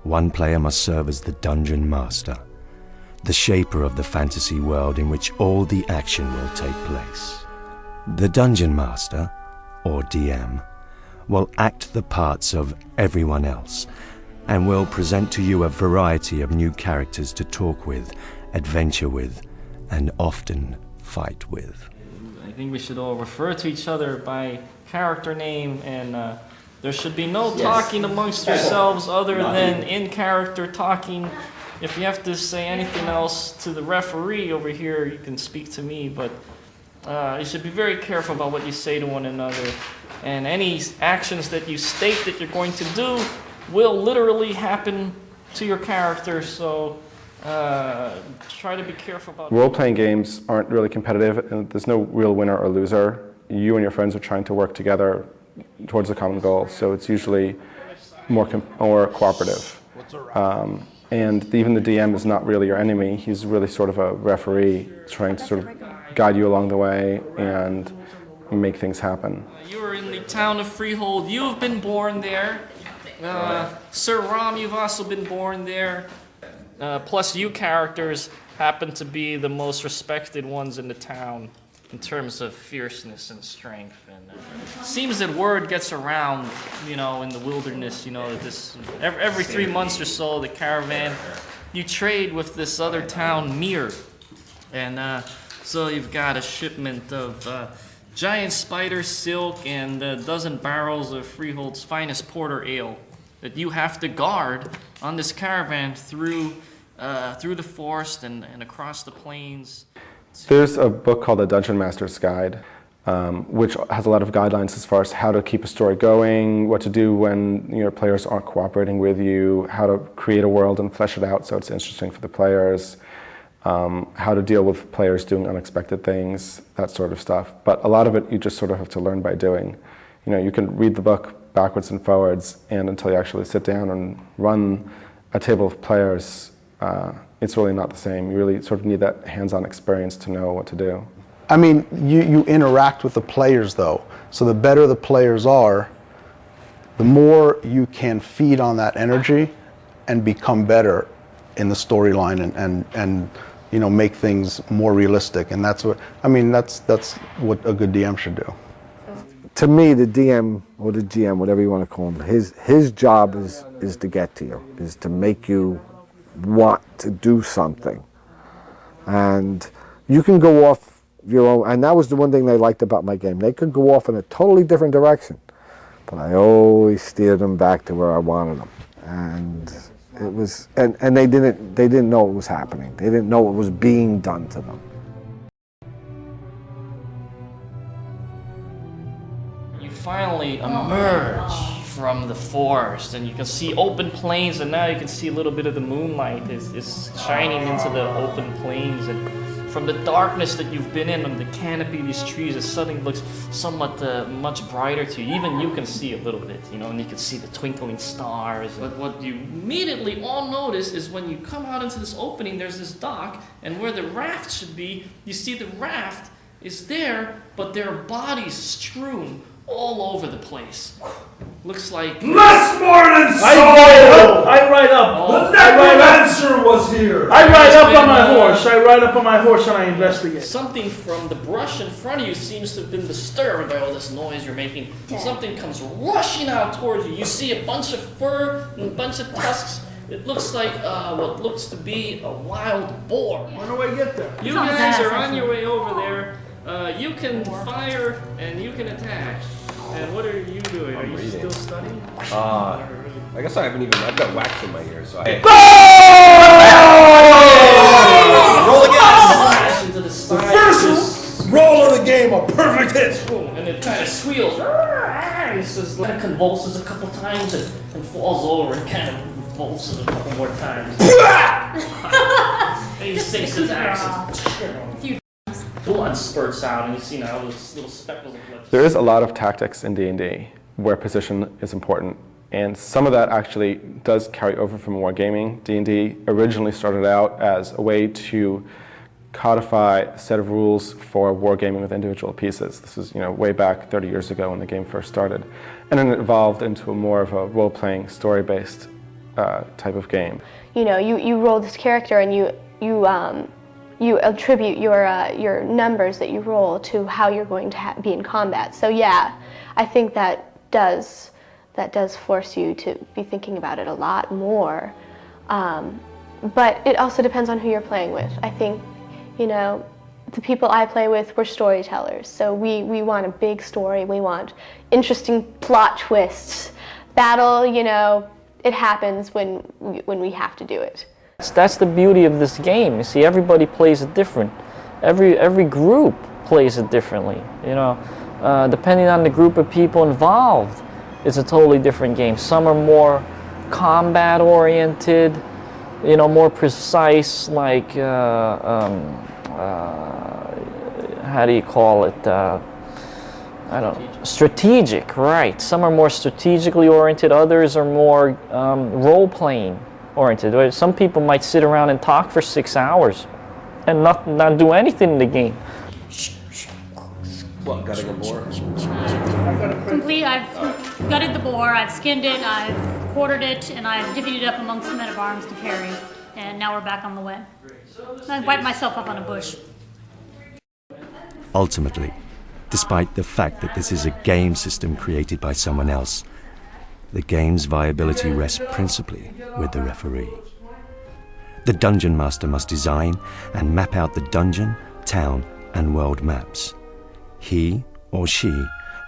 one player must serve as the dungeon master, the shaper of the fantasy world in which all the action will take place. The dungeon master, or DM, will act the parts of everyone else and will present to you a variety of new characters to talk with, adventure with, and often fight with. I think we should all refer to each other by character name, and there should be no talking amongst yourselves other than in-character talking. If you have to say anything else to the referee over here, you can speak to me, but you should be very careful about what you say to one another. And any actions that you state that you're going to do will literally happen to your character, so try to be careful about it. Role-playing games aren't really competitive, and there's no real winner or loser. You and your friends are trying to work together towards a common goal, so it's usually more cooperative. And even the DM is not really your enemy. He's really sort of a referee trying to sort of guide you along the way and make things happen. You are in the town of Freehold. You have been born there. Sir Rom, you've also been born there. Plus you characters happen to be the most respected ones in the town in terms of fierceness and strength. And it seems that word gets around, you know, in the wilderness, you know, that this every 3 months or so, the caravan, you trade with this other town, Mir. And so you've got a shipment of giant spider silk and a dozen barrels of Freehold's finest porter ale that you have to guard on this caravan through the forest and across the plains. There's a book called The Dungeon Master's Guide, which has a lot of guidelines as far as how to keep a story going, what to do when your players aren't cooperating with you, how to create a world and flesh it out so it's interesting for the players, how to deal with players doing unexpected things, that sort of stuff. But a lot of it you just sort of have to learn by doing. You know, you can read the book backwards and forwards, and until you actually sit down and run a table of players, it's really not the same. You really sort of need that hands-on experience to know what to do. I mean, you interact with the players though, so the better the players are, the more you can feed on that energy and become better in the storyline and you know, make things more realistic. And that's what, I mean, that's what a good DM should do. To me, the DM or the GM, whatever you want to call him, his job is to get to you, is to make you want to do something. And you can go off your own, and that was the one thing they liked about my game. They could go off in a totally different direction, but I always steered them back to where I wanted them. And it was, and they didn't know it was happening. They didn't know it was being done to them. You finally emerge from the forest, and you can see open plains, and now you can see a little bit of the moonlight is shining into the open plains, and from the darkness that you've been in, on the canopy of these trees, it suddenly looks somewhat much brighter to you. Even you can see a little bit, you know, and you can see the twinkling stars. But what you immediately all notice is when you come out into this opening, there's this dock, and where the raft should be, you see the raft is there, but there are bodies strewn all over the place. Looks like... Less more than soul! I ride up. The necromancer was here! I ride up on my horse. I ride up on my horse and I investigate. Something from the brush in front of you seems to have been disturbed by all this noise you're making. Something comes rushing out towards you. You see a bunch of fur and a bunch of tusks. It looks like what looks to be a wild boar. When do I get there? You guys are on your way over there. You can fire and you can attack. And what are you doing? Are you still studying? I guess I haven't even. I've got wax in my ears, so I. Roll again! Into the First roll of the game, a perfect hit! And it kind of squeals. It just like convulses a couple times and falls over and kind of convulses a couple more times. And he sinks his axe. Blood spurts out, and you see now those little speckles of blood. There is a lot of tactics in D&D where position is important, and some of that actually does carry over from wargaming. D&D originally started out as a way to codify a set of rules for wargaming with individual pieces. This is, way back 30 years ago when the game first started. And then it evolved into more of a role-playing, story-based type of game. You know, you roll this character and you attribute your numbers that you roll to how you're going to be in combat. So yeah, I think that does force you to be thinking about it a lot more. But it also depends on who you're playing with. I think, you know, the people I play with, we're storytellers. So we want a big story. We want interesting plot twists. Battle, you know, it happens when we have to do it. That's the beauty of this game. You see, everybody plays it different. Every group plays it differently. You know, depending on the group of people involved, it's a totally different game. Some are more combat-oriented, you know, more precise, like how do you call it? I don't know. Strategic, right? Some are more strategically oriented. Others are more role-playing oriented. Some people might sit around and talk for 6 hours and not do anything in the game. What, gutting a boar? Complete. I've gutted the boar, I've skinned it, I've quartered it, and I've divvied it up amongst the men of arms to carry. And now we're back on the way. I wiped myself up on a bush. Ultimately, despite the fact that this is a game system created by someone else, the game's viability rests principally with the referee. The Dungeon Master must design and map out the dungeon, town, and world maps. He or she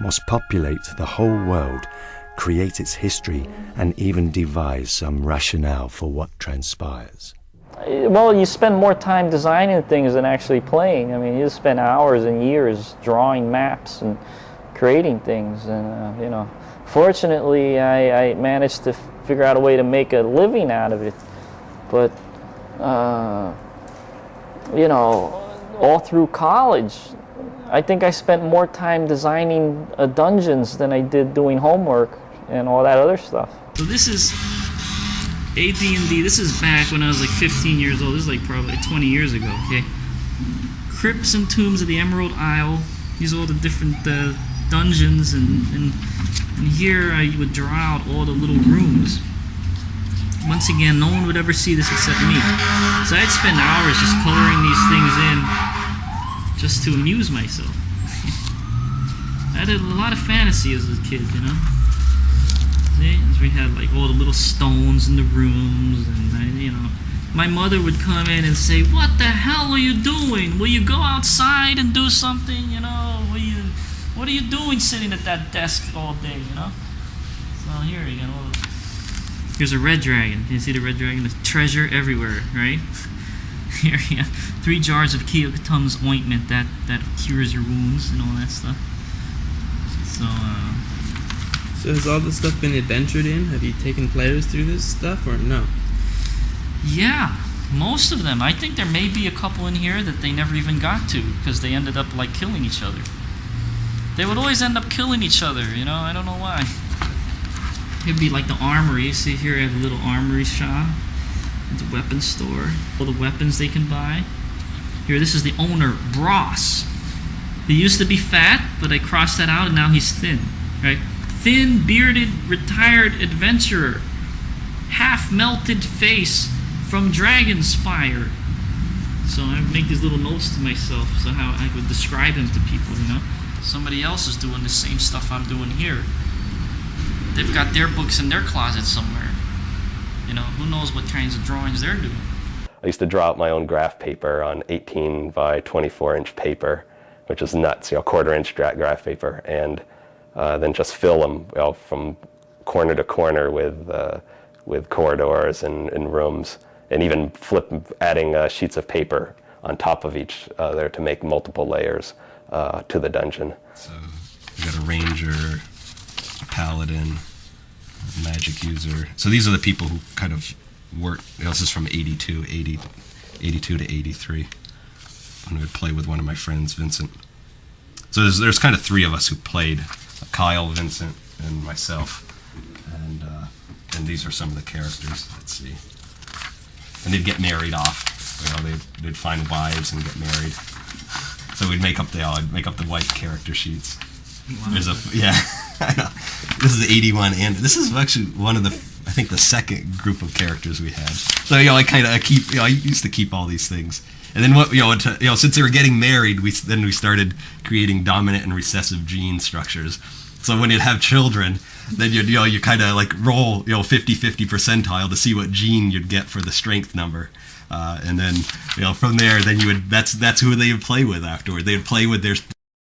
must populate the whole world, create its history, and even devise some rationale for what transpires. Well, you spend more time designing things than actually playing. I mean, you spend hours and years drawing maps and creating things, and you know, fortunately, I managed to figure out a way to make a living out of it. But you know, all through college, I think I spent more time designing dungeons than I did doing homework and all that other stuff. So this is AD&D. This is back when I was like 15 years old. This is like probably 20 years ago, okay? Crypts and Tombs of the Emerald Isle. These are all the different dungeons, and here I would draw out all the little rooms. Once again, no one would ever see this except me. So I'd spend hours just coloring these things in just to amuse myself. I had a lot of fantasy as a kid, you know? See? As we had like all the little stones in the rooms, and you know, my mother would come in and say, "What the hell are you doing? Will you go outside and do something? You know, what are you doing sitting at that desk all day? You know." So here you go. Here's a red dragon. You see the red dragon? There's treasure everywhere, right? Here you have 3 jars of Keokutum's ointment that cures your wounds and all that stuff. So has all this stuff been adventured in? Have you taken players through this stuff, or no? Yeah, most of them. I think there may be a couple in here that they never even got to because they ended up like killing each other. They would always end up killing each other, you know, I don't know why. It'd be like the armory. See here I have a little armory shop. It's a weapons store. All the weapons they can buy. Here, this is the owner, Bross. He used to be fat, but I crossed that out and now he's thin, right? Thin, bearded, retired adventurer. Half-melted face from Dragon's Fire. So I make these little notes to myself, so how I would describe him to people, you know? Somebody else is doing the same stuff I'm doing here. They've got their books in their closet somewhere. You know, who knows what kinds of drawings they're doing. I used to draw out my own graph paper on 18 by 24 inch paper, which is nuts, you know, 1/4 inch graph paper, and then just fill them, you know, from corner to corner with corridors and rooms, and even adding sheets of paper on top of each other to make multiple layers to the dungeon. So we got a ranger, a paladin, a magic user. So these are the people who kind of work. You know, this is from 82 to 83. And I would play with one of my friends, Vincent. So there's kind of 3 of us who played, Kyle, Vincent, and myself. And these are some of the characters. Let's see. And they'd get married off. You know, they'd find wives and get married. So we'd make up I'd make up the wife character sheets. Wow. There's yeah, I know. This is 81, and this is actually one of the I think the second group of characters we had. So I used to keep all these things. And then since they were getting married, we started creating dominant and recessive gene structures. So when you'd have children, then you kind of like roll 50-50 percentile to see what gene you'd get for the strength number. And then from there, then that's who they would play with afterward. They would play with their